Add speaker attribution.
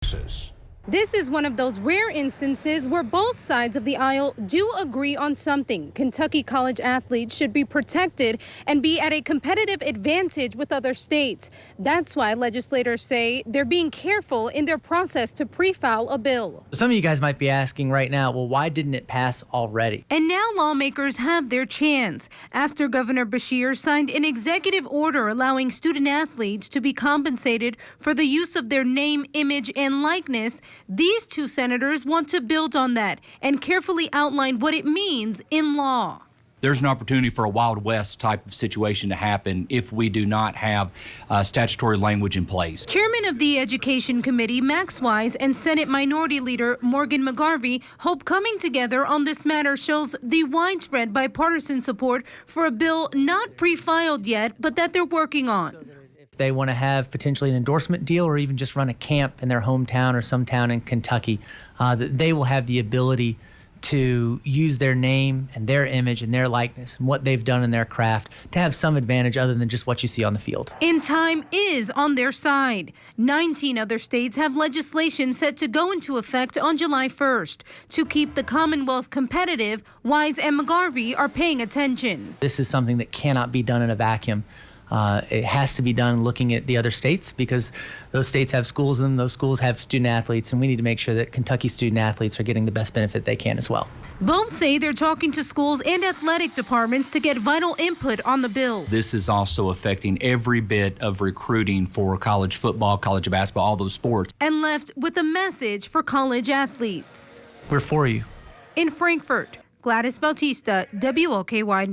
Speaker 1: Texas.
Speaker 2: This is one of those rare instances where both sides of the aisle do agree on something. Kentucky college athletes should be protected and be at a competitive advantage with other states. That's why legislators say they're being careful in their process to pre-file a bill.
Speaker 3: Some of you guys might be asking right now, well, why didn't it pass already?
Speaker 2: And now lawmakers have their chance after Governor Beshear signed an executive order allowing student athletes to be compensated for the use of their name, image, and likeness. These two senators want to build on that and carefully outline what it means in law.
Speaker 4: There's an opportunity for a Wild West type of situation to happen if we do not have statutory language in place.
Speaker 2: Chairman of the Education Committee, Max Wise, and Senate Minority Leader Morgan McGarvey hope coming together on this matter shows the widespread bipartisan support for a bill not pre-filed yet, but that they're working on.
Speaker 3: They want to have potentially an endorsement deal or even just run a camp in their hometown or some town in Kentucky, that they will have the ability to use their name and their image and their likeness and what they've done in their craft to have some advantage other than just what you see on the field.
Speaker 2: And time is on their side. 19 other states have legislation set to go into effect on July 1st. To keep the Commonwealth competitive, Wise and McGarvey are paying attention.
Speaker 3: This is something that cannot be done in a vacuum. It has to be done looking at the other states because those states have schools in them, those schools have student athletes, and we need to make sure that Kentucky student athletes are getting the best benefit they can as well.
Speaker 2: Both say they're talking to schools and athletic departments to get vital input on the bill.
Speaker 4: This is also affecting every bit of recruiting for college football, college basketball, all those sports.
Speaker 2: And left with a message for college athletes.
Speaker 3: We're for you.
Speaker 2: In Frankfort, Gladys Bautista, WOKY News.